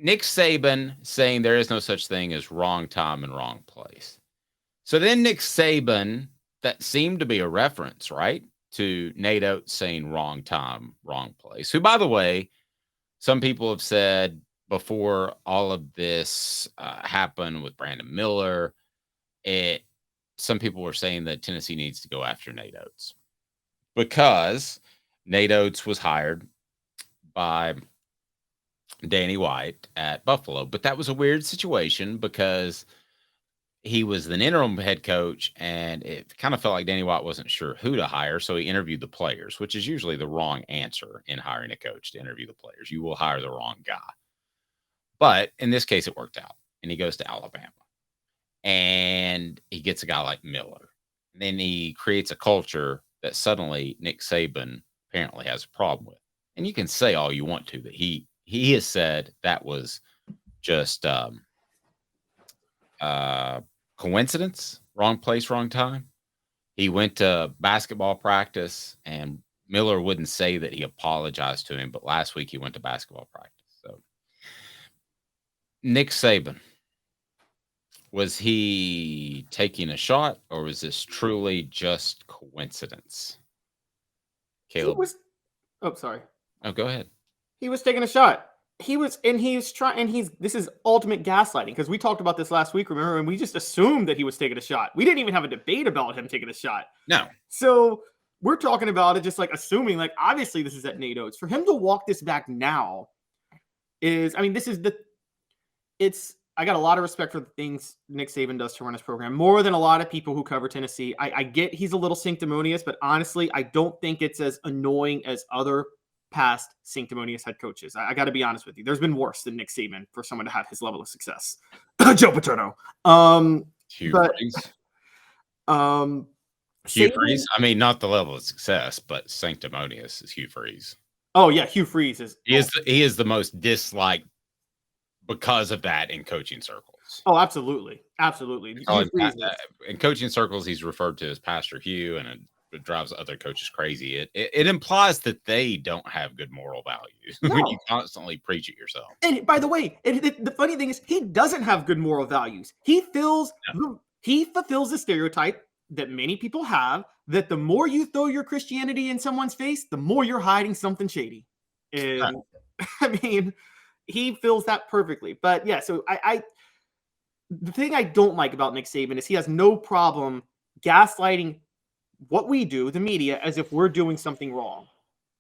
Nick Saban saying there is no such thing as wrong time and wrong place. So then Nick Saban, that seemed to be a reference, right, to Nate Oats saying wrong time, wrong place. Who, by the way, some people have said before all of this happened with Brandon Miller, it some people were saying that Tennessee needs to go after Nate Oats because Nate Oats was hired by Danny White at Buffalo. But that was a weird situation because he was the interim head coach, and it kind of felt like Danny White wasn't sure who to hire. So he interviewed the players, which is usually the wrong answer in hiring a coach, to interview the players. You will hire the wrong guy. But in this case, it worked out. And he goes to Alabama. And he gets a guy like Miller. And then he creates a culture that suddenly Nick Saban apparently has a problem with. And you can say all you want to that he has said that was just coincidence, wrong place, wrong time. He went to basketball practice, and Miller wouldn't say that he apologized to him, but last week he went to basketball practice. So Nick Saban, was he taking a shot, or was this truly just coincidence? Caleb. Sorry. Oh, go ahead. He was taking a shot. This is ultimate gaslighting, because we talked about this last week, remember, and we just assumed that he was taking a shot. We didn't even have a debate about him taking a shot. No. So we're talking about it just like assuming, like, obviously this is at Nate Oats. For him to walk this back now is, I mean, I got a lot of respect for the things Nick Saban does to run his program, more than a lot of people who cover Tennessee. I get he's a little sanctimonious, but honestly, I don't think it's as annoying as other past sanctimonious head coaches. I got to be honest with you. There's been worse than Nick Saban for someone to have his level of success. Joe Paterno. Hugh Freeze. Hugh Freeze. I mean, not the level of success, but sanctimonious is Hugh Freeze. Oh yeah, Hugh Freeze is. He is the most disliked because of that in coaching circles. Oh, absolutely, absolutely. In coaching circles, he's referred to as Pastor Hugh, and it drives other coaches crazy. It implies that they don't have good moral values when you constantly preach it yourself. And by the way, the funny thing is, he doesn't have good moral values. He fulfills the stereotype that many people have, that the more you throw your Christianity in someone's face, the more you're hiding something shady. And I mean, he fills that perfectly. But yeah, so the thing I don't like about Nick Saban is he has no problem gaslighting what we do, the media, as if we're doing something wrong.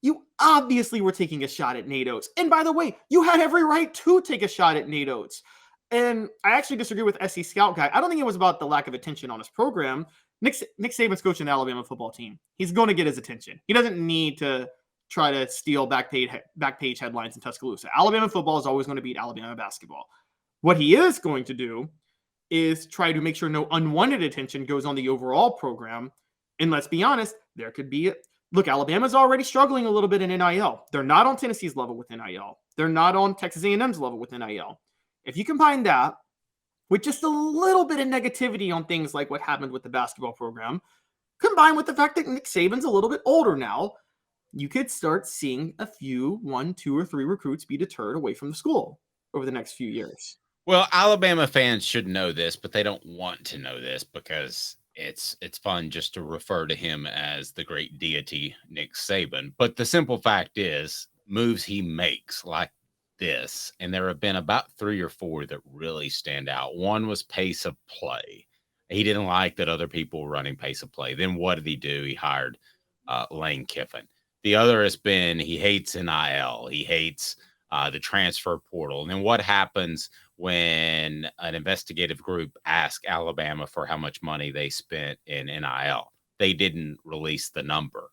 You obviously were taking a shot at Nate Oats. And by the way, you had every right to take a shot at Nate Oats. And I actually disagree with SC Scout Guy. I don't think it was about the lack of attention on his program. Nick Saban's coaching the Alabama football team. He's going to get his attention. He doesn't need to try to steal back page headlines in Tuscaloosa. Alabama football is always going to beat Alabama basketball. What he is going to do is try to make sure no unwanted attention goes on the overall program. And let's be honest, there could be look, Alabama's already struggling a little bit in NIL. They're not on Tennessee's level with NIL. They're not on Texas A&M's level with NIL. If you combine that with just a little bit of negativity on things like what happened with the basketball program, combined with the fact that Nick Saban's a little bit older now, you could start seeing a few, 1, 2, or 3 recruits be deterred away from the school over the next few years. Well, Alabama fans should know this, but they don't want to know this because it's fun just to refer to him as the great deity, Nick Saban. But the simple fact is, moves he makes like this, and there have been about 3 or 4 that really stand out. One was pace of play. He didn't like that other people were running pace of play. Then what did he do? He hired Lane Kiffin. The other has been he hates NIL. He hates the transfer portal. And then what happens when an investigative group asked Alabama for how much money they spent in NIL? They didn't release the number.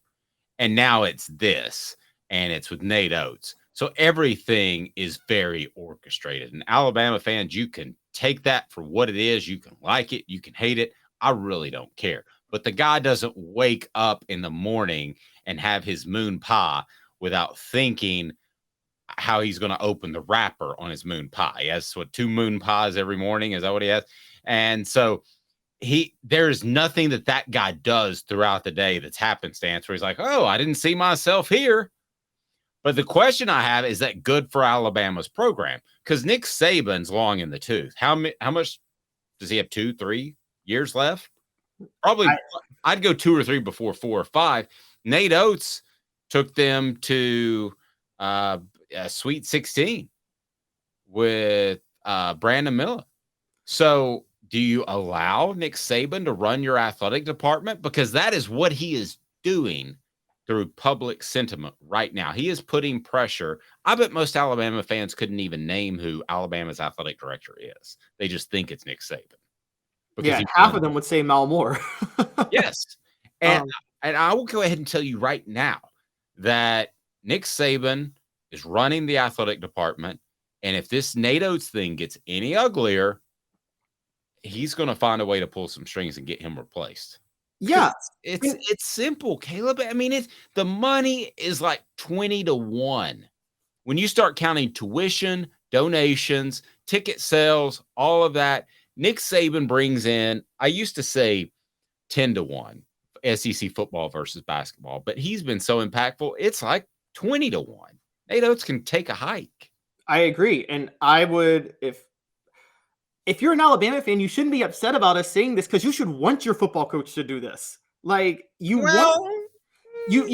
And now it's this, and it's with Nate Oats. So everything is very orchestrated. And Alabama fans, you can take that for what it is. You can like it. You can hate it. I really don't care. But the guy doesn't wake up in the morning and have his moon pie without thinking how he's going to open the wrapper on his moon pie. He has 2 moon pies every morning. Is that what he has? And so there's nothing that guy does throughout the day that's happenstance where he's like, oh, I didn't see myself here. But the question I have, is that good for Alabama's program? Because Nick Saban's long in the tooth. How much does he have? 2-3 years left? Probably. I'd go 2 or 3 before 4 or 5. Nate Oats took them to a Sweet 16 with Brandon Miller. So do you allow Nick Saban to run your athletic department? Because that is what he is doing through public sentiment right now. He is putting pressure. I bet most Alabama fans couldn't even name who Alabama's athletic director is. They just think it's Nick Saban. Yeah, half of them would say Mal Moore. Yes. And I will go ahead and tell you right now that Nick Saban is running the athletic department. And if this Nate Oats thing gets any uglier, he's going to find a way to pull some strings and get him replaced. Yeah. It's simple, Caleb. I mean, the money is like 20-1. When you start counting tuition, donations, ticket sales, all of that, Nick Saban brings in, I used to say 10-1, SEC football versus basketball, but he's been so impactful, it's like 20-1. Nate Oats can take a hike. I agree. And I would, if you're an Alabama fan, you shouldn't be upset about us saying this, because you should want your football coach to do this. Like, you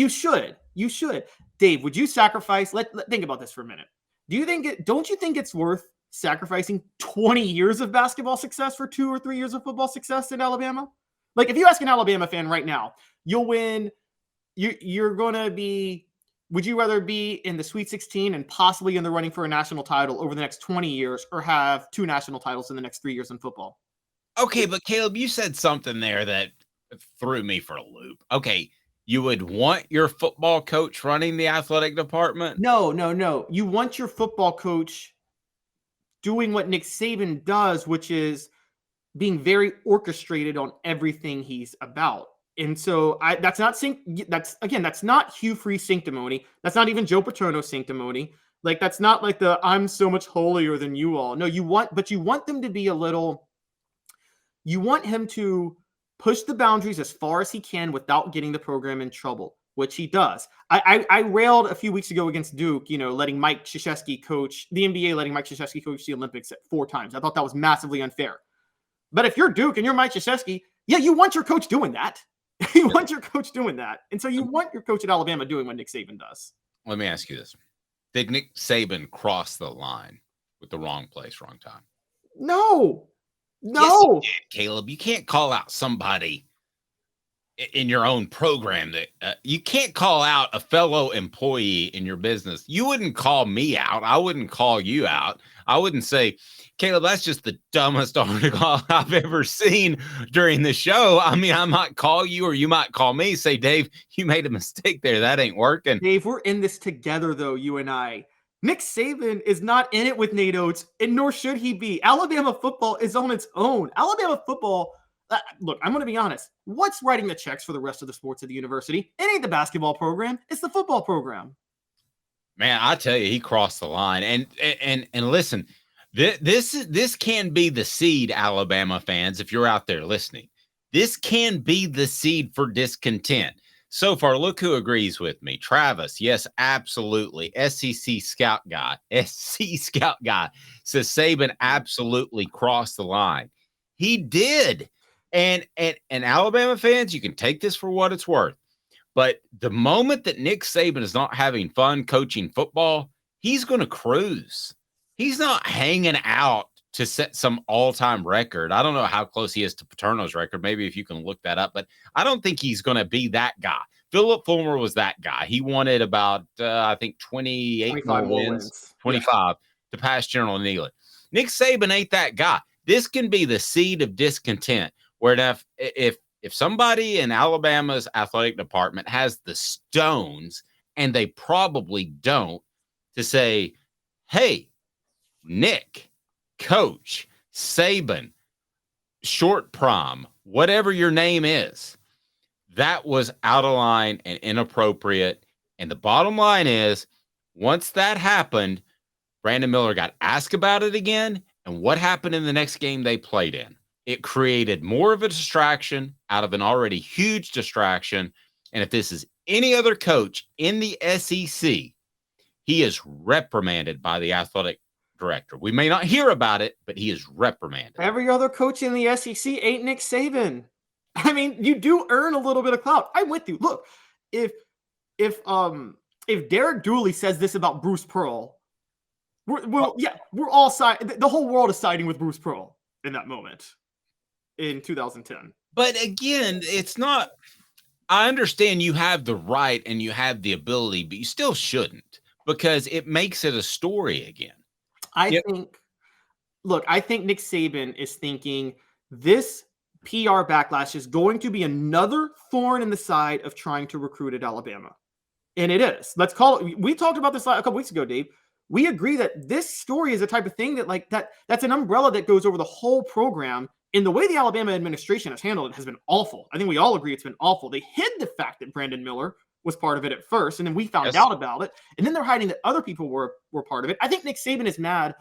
should. You should. Dave, would you sacrifice? Think about this for a minute. Don't you think it's worth sacrificing 20 years of basketball success for 2 or 3 years of football success in Alabama? Like, if you ask an Alabama fan right now, you'll win. You're going to be, would you rather be in the Sweet 16 and possibly in the running for a national title over the next 20 years, or have 2 national titles in the next 3 years in football? Okay, but Caleb, you said something there that threw me for a loop. Okay, you would want your football coach running the athletic department? No. You want your football coach doing what Nick Saban does, which is being very orchestrated on everything he's about. And so that's not Hugh Freeze sanctimony. That's not even Joe Paterno sanctimony. Like, that's not like the I'm so much holier than you all. No, you want them to be you want him to push the boundaries as far as he can without getting the program in trouble, which he does. I railed a few weeks ago against Duke, letting Mike Krzyzewski coach the NBA, letting Mike Krzyzewski coach the Olympics 4 times. I thought that was massively unfair. But if you're Duke and you're Mike Krzyzewski, yeah, you want your coach doing that. You want your coach doing that. And so you want your coach at Alabama doing what Nick Saban does. Let me ask you this. Did Nick Saban cross the line with the wrong place, wrong time? No. Yes, you did, Caleb. You can't call out somebody in your own program that you can't call out a fellow employee in your business. You wouldn't call me out. I wouldn't call you out. I wouldn't say, Caleb, that's just the dumbest article I've ever seen during the show. I mean, I might call you, or you might call me, say, Dave, you made a mistake there. That ain't working. Dave, we're in this together, though, you and I. Nick Saban is not in it with Nate Oats, and nor should he be. Alabama football is on its own. Alabama football, look, I'm going to be honest. What's writing the checks for the rest of the sports at the university? It ain't the basketball program. It's the football program. Man, I tell you, he crossed the line. And listen, this can be the seed, Alabama fans, if you're out there listening. This can be the seed for discontent. So far, look who agrees with me. Travis, yes, absolutely. SC Scout Guy says Saban absolutely crossed the line. He did. And Alabama fans, you can take this for what it's worth. But the moment that Nick Saban is not having fun coaching football, he's going to cruise. He's not hanging out to set some all-time record. I don't know how close he is to Paterno's record. Maybe if you can look that up, but I don't think he's going to be that guy. Philip Fulmer was that guy. He wanted about, I think, 25 yeah. to pass General Neely. Nick Saban ain't that guy. This can be the seed of discontent, where if somebody in Alabama's athletic department has the stones, and they probably don't, to say, hey, Nick, Coach, Saban, Short Prom, whatever your name is, that was out of line and inappropriate. And the bottom line is, once that happened, Brandon Miller got asked about it again. And what happened in the next game they played in? It created more of a distraction out of an already huge distraction. And if this is any other coach in the SEC, he is reprimanded by the athletic director. We may not hear about it, but he is reprimanded. Every other coach in the SEC ain't Nick Saban. I mean, you do earn a little bit of clout. I'm with you. Look, if Derek Dooley says this about Bruce Pearl, we're all side. The whole world is siding with Bruce Pearl in that moment in 2010. But again, it's not. I understand you have the right and you have the ability, but you still shouldn't, because it makes it a story again. I think Nick Saban is thinking this PR backlash is going to be another thorn in the side of trying to recruit at Alabama. And it is. Let's call it. We talked about this a couple weeks ago, Dave. We agree that this story is a type of thing that's an umbrella that goes over the whole program. And the way the Alabama administration has handled it has been awful. I think we all agree it's been awful. They hid the fact that Brandon Miller was part of it at first, and then we found out about it. And then they're hiding that other people were part of it. I think Nick Saban is mad.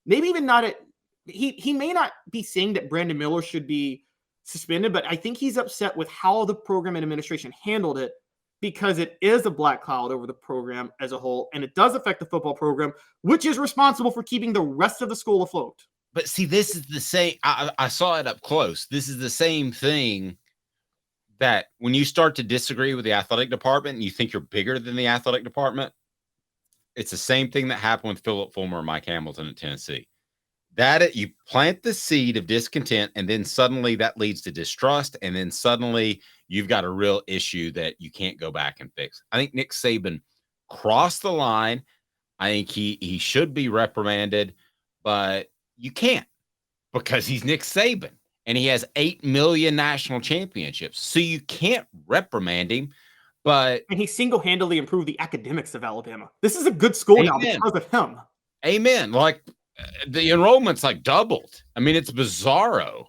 Maybe even not at he may not be saying that Brandon Miller should be suspended, but I think he's upset with how the program and administration handled it, because it is a black cloud over the program as a whole, and it does affect the football program, which is responsible for keeping the rest of the school afloat. But see, this is the same. I saw it up close. This is the same thing that when you start to disagree with the athletic department and you think you're bigger than the athletic department, it's the same thing that happened with Philip Fulmer and Mike Hamilton at Tennessee. That you plant the seed of discontent, and then suddenly that leads to distrust, and then suddenly you've got a real issue that you can't go back and fix. I think Nick Saban crossed the line. I think he should be reprimanded, but you can't, because he's Nick Saban and he has 8 million national championships. So you can't reprimand him, and he single-handedly improved the academics of Alabama. This is a good school now because of him. Amen. Like the enrollment's like doubled. I mean, it's bizarro.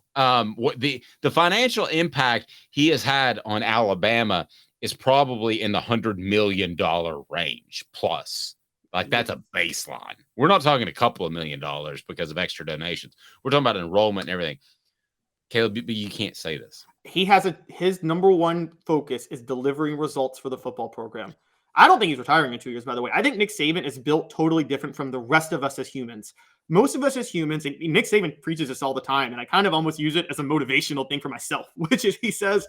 What the financial impact he has had on Alabama is probably in the $100 million range plus. Like, that's a baseline. We're not talking a couple of $1 million because of extra donations. We're talking about enrollment and everything. Caleb, you can't say this. He has his number one focus is delivering results for the football program. I don't think he's retiring in 2 years, by the way. I think Nick Saban is built totally different from the rest of us as humans. Most of us as humans, and Nick Saban preaches this all the time, and I kind of almost use it as a motivational thing for myself, which is he says,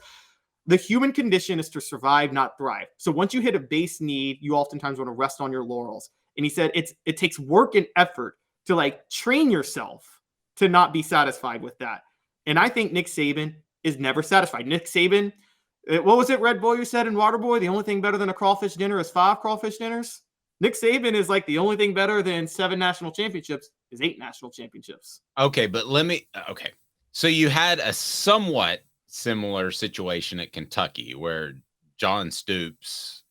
the human condition is to survive, not thrive. So once you hit a base need, you oftentimes want to rest on your laurels. And he said it takes work and effort to train yourself to not be satisfied with that. And I think Nick Saban is never satisfied. Nick Saban, what was it, Red Boy, you said in Waterboy? The only thing better than a crawfish dinner is 5 crawfish dinners. Nick Saban is like the only thing better than 7 national championships is 8 national championships. Okay, but okay. So you had a somewhat similar situation at Kentucky where Mark Stoops.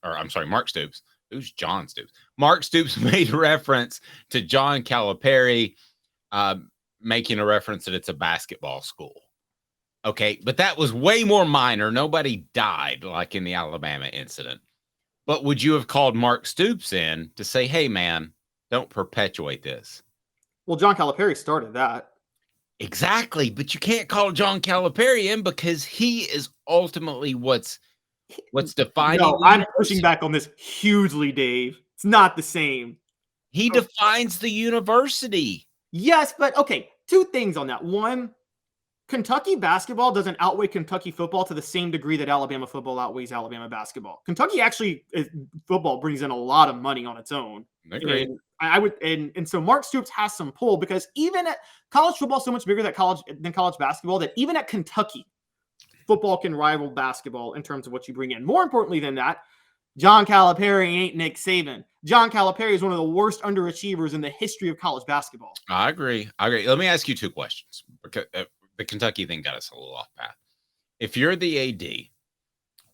Who's John Stoops? Mark Stoops made reference to John Calipari, making a reference that it's a basketball school. Okay, but that was way more minor. Nobody died like in the Alabama incident. But would you have called Mark Stoops in to say, hey, man, don't perpetuate this? Well, John Calipari started that. Exactly, but you can't call John Calipari in because he is ultimately what's defining. No, I'm pushing back on this hugely, Dave. It's not the same. He defines the university. Yes, but okay, 2 things on that. One, Kentucky basketball doesn't outweigh Kentucky football to the same degree that Alabama football outweighs Alabama basketball. Kentucky actually football brings in a lot of money on its own. Agreed. And so Mark Stoops has some pull because even at college football, so much bigger than college basketball, that even at Kentucky, football can rival basketball in terms of what you bring in. More importantly than that, John Calipari ain't Nick Saban. John Calipari is one of the worst underachievers in the history of college basketball. I agree. Let me ask you 2 questions because the Kentucky thing got us a little off path. If you're the AD,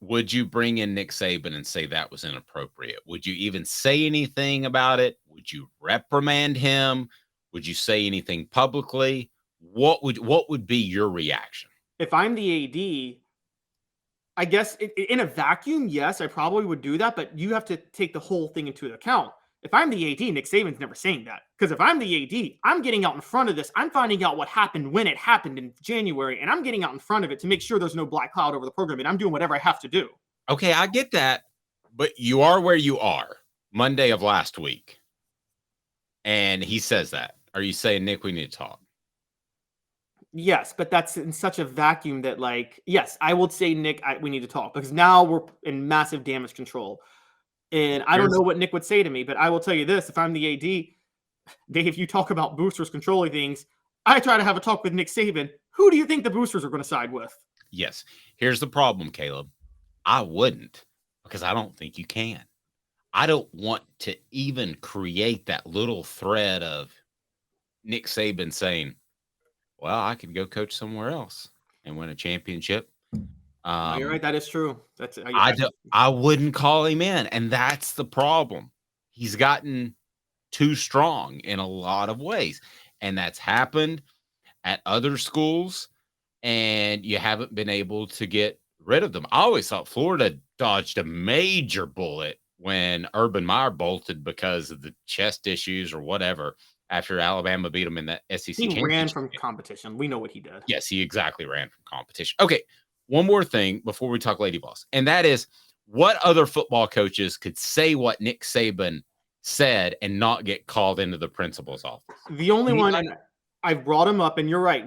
would you bring in Nick Saban and say that was inappropriate? Would you even say anything about it? Would you reprimand him? Would you say anything publicly? What would be your reaction? If I'm the AD, I guess in a vacuum, yes, I probably would do that, but you have to take the whole thing into account. If I'm the AD, Nick Saban's never saying that. Because if I'm the AD, I'm getting out in front of this. I'm finding out what happened when it happened in January, and I'm getting out in front of it to make sure there's no black cloud over the program, and I'm doing whatever I have to do. Okay, I get that, but you are where you are. Monday of last week. And he says that. Are you saying, Nick, we need to talk? Yes, but that's in such a vacuum that, like, yes, I would say, Nick, we need to talk because now we're in massive damage control. And I don't know what Nick would say to me, but I will tell you this. If I'm the AD, Dave, you talk about boosters controlling things. I try to have a talk with Nick Saban. Who do you think the boosters are going to side with? Yes. Here's the problem, Caleb. I wouldn't, because I don't think you can. I don't want to even create that little thread of Nick Saban saying, well, I could go coach somewhere else and win a championship. No, you're right. That is true. I wouldn't call him in. And that's the problem. He's gotten too strong in a lot of ways. And that's happened at other schools. And you haven't been able to get rid of them. I always thought Florida dodged a major bullet when Urban Meyer bolted because of the chest issues or whatever after Alabama beat him in that SEC championship. He ran from competition. We know what he did. Yes, he exactly ran from competition. Okay, one more thing before we talk Lady Boss, and that is what other football coaches could say what Nick Saban said and not get called into the principal's office? The only one, and I've brought him up, and you're right.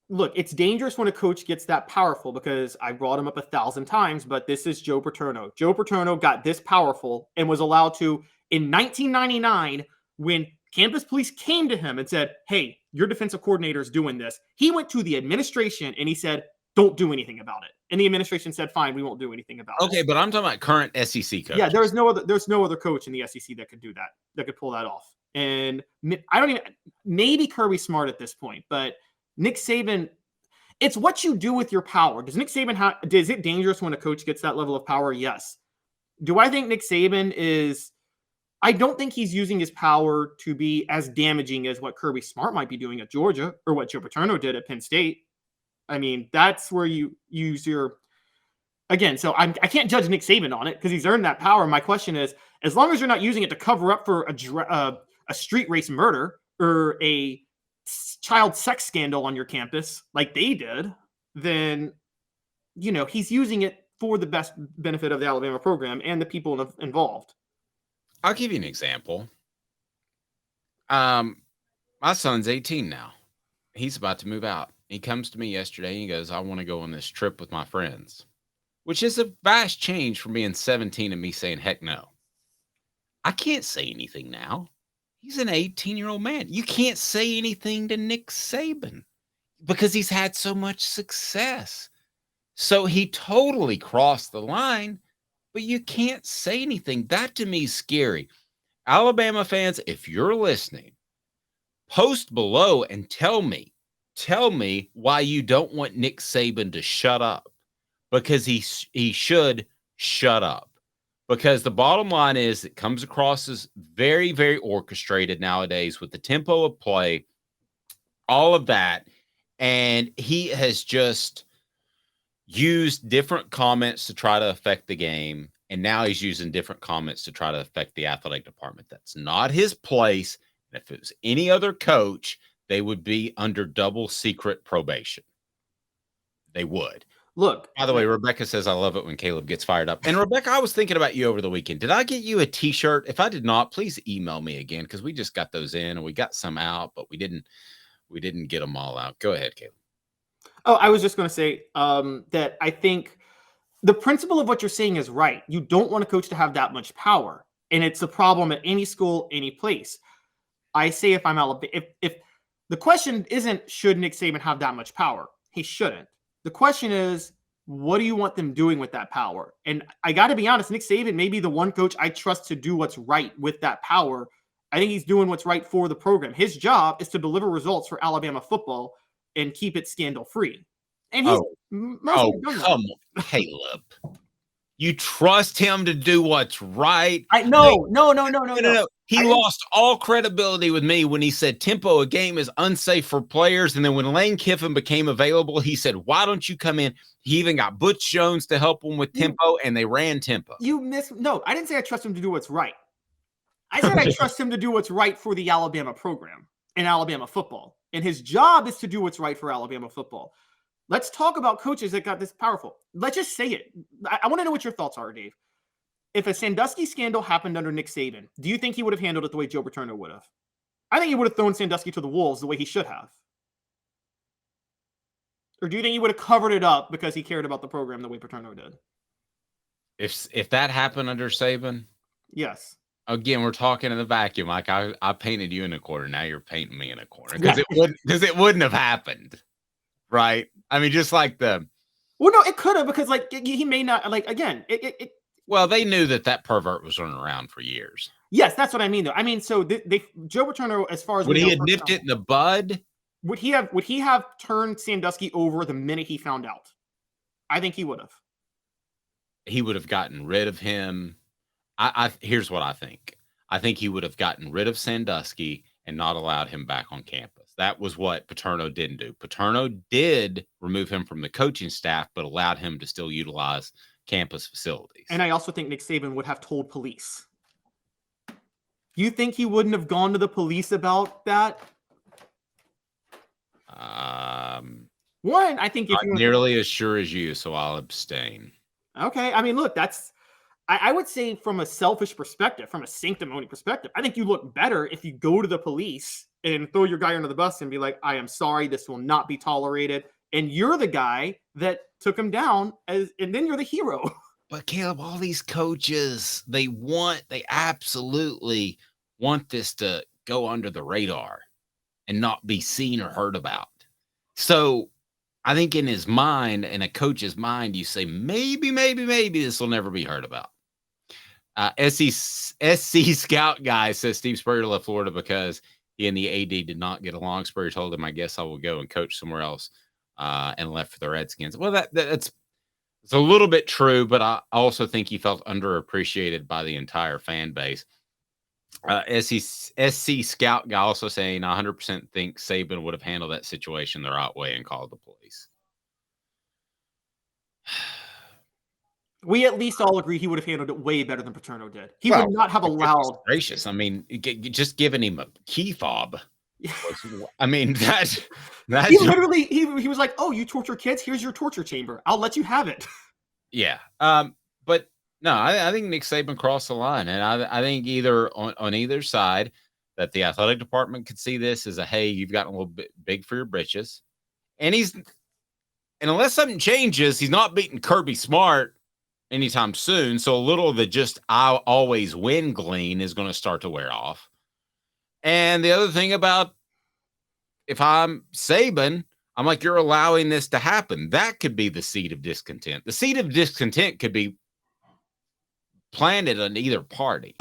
Look, it's dangerous when a coach gets that powerful because I brought him up 1,000 times, but this is Joe Paterno. Joe Paterno got this powerful and was allowed to, in 1999, when campus police came to him and said, hey, your defensive coordinator is doing this. He went to the administration and he said, don't do anything about it. And the administration said, fine, we won't do anything about it. Okay, but I'm talking about current SEC coaches. Yeah, there's no other coach in the SEC that could do that, that could pull that off. And maybe Kirby Smart at this point, but Nick Saban, it's what you do with your power. Does Nick Saban is it dangerous when a coach gets that level of power? Yes. Do I think Nick Saban is, I don't think he's using his power to be as damaging as what Kirby Smart might be doing at Georgia or what Joe Paterno did at Penn State. I mean, that's where you use your, again, so I can't judge Nick Saban on it because he's earned that power. My question is, as long as you're not using it to cover up for a street race murder or a child sex scandal on your campus like they did, then, he's using it for the best benefit of the Alabama program and the people involved. I'll give you an example. My son's 18 now. He's about to move out. He comes to me yesterday and he goes, I want to go on this trip with my friends, which is a vast change from being 17 and me saying, heck no. I can't say anything now. He's an 18-year-old man. You can't say anything to Nick Saban because he's had so much success. So he totally crossed the line, but you can't say anything. That to me is scary. Alabama fans, if you're listening, post below and tell me why you don't want Nick Saban to shut up, because he should shut up. Because the bottom line is it comes across as very, very orchestrated nowadays with the tempo of play, all of that. And he has just used different comments to try to affect the game. And now he's using different comments to try to affect the athletic department. That's not his place. And if it was any other coach, they would be under double secret probation. They would. Look, by the way, Rebecca says, I love it when Caleb gets fired up. And Rebecca, I was thinking about you over the weekend. Did I get you a t-shirt? If I did not, please email me again, because we just got those in and we got some out, but we didn't get them all out. Go ahead, Caleb. Oh, I was just going to say that I think the principle of what you're saying is right. You don't want a coach to have that much power. And it's a problem at any school, any place. I say if I'm Alabama, if the question isn't, should Nick Saban have that much power? He shouldn't. The question is, what do you want them doing with that power? And I got to be honest, Nick Saban may be the one coach I trust to do what's right with that power. I think he's doing what's right for the program. His job is to deliver results for Alabama football and keep it scandal-free. And he's come on, Caleb. You trust him to do what's right? No. He lost all credibility with me when he said tempo of game is unsafe for players. And then when Lane Kiffin became available, he said, why don't you come in? He even got Butch Jones to help him with tempo, and they ran tempo. No, I didn't say I trust him to do what's right. I said I trust him to do what's right for the Alabama program and Alabama football. And his job is to do what's right for Alabama football. Let's talk about coaches that got this powerful. Let's just say it. I want to know what your thoughts are, Dave. if a Sandusky scandal happened under Nick Saban, do you think he would have handled it the way Joe Paterno would have? I think he would have thrown Sandusky to the wolves the way he should have. Or do you think he would have covered it up because he cared about the program the way Paterno did? If that happened under Saban, yes. Again, we're talking in the vacuum. Like I painted you in a corner. Now you're painting me in a corner because it wouldn't have happened, right? I mean, just like well, no, it could have because like he may not like again. Well, they knew that pervert was running around for years. Yes, that's what I mean though. I mean, so Joe Paterno, as far as would he have nipped it in the bud? Would he have turned Sandusky over the minute he found out? I think he would have. He would have gotten rid of him. Here's what I think. I think he would have gotten rid of Sandusky and not allowed him back on campus. That was what Paterno didn't do. Paterno did remove him from the coaching staff, but allowed him to still utilize campus facilities. And I also think Nick Saban would have told police. You think he wouldn't have gone to the police about that? One, I think if not nearly as sure as you, so I'll abstain. Okay. I mean, look, that's I would say from a selfish perspective, from a sanctimony perspective, I think you look better if you go to the police and throw your guy under the bus and be like, I am sorry, this will not be tolerated. And you're the guy that took him down, and then you're the hero. But Caleb, all these coaches, they absolutely want this to go under the radar and not be seen or heard about. So I think in his mind, in a coach's mind, you say, maybe this will never be heard about. SC Scout guy says Steve Spurrier left Florida because he and the AD did not get along. Spurrier told him, I guess I will go and coach somewhere else, and left for the Redskins. Well, it's a little bit true, but I also think he felt underappreciated by the entire fan base. SC Scout guy also saying, I 100% think Saban would have handled that situation the right way and called the police. We at least all agree he would have handled it way better than Paterno did. He would not have allowed. Gracious. I mean, just giving him a key fob. I mean, that's he literally he was like, oh, you torture kids? Here's your torture chamber. I'll let you have it. Yeah. But no, I think Nick Saban crossed the line. And I think either on either side that the athletic department could see this as a, hey, you've gotten a little bit big for your britches. And unless something changes, he's not beating Kirby Smart anytime soon. So a little of the just I always win glean is going to start to wear off. And the other thing about if I'm Saban, I'm like, you're allowing this to happen. That could be the seed of discontent. The seed of discontent could be planted on either party.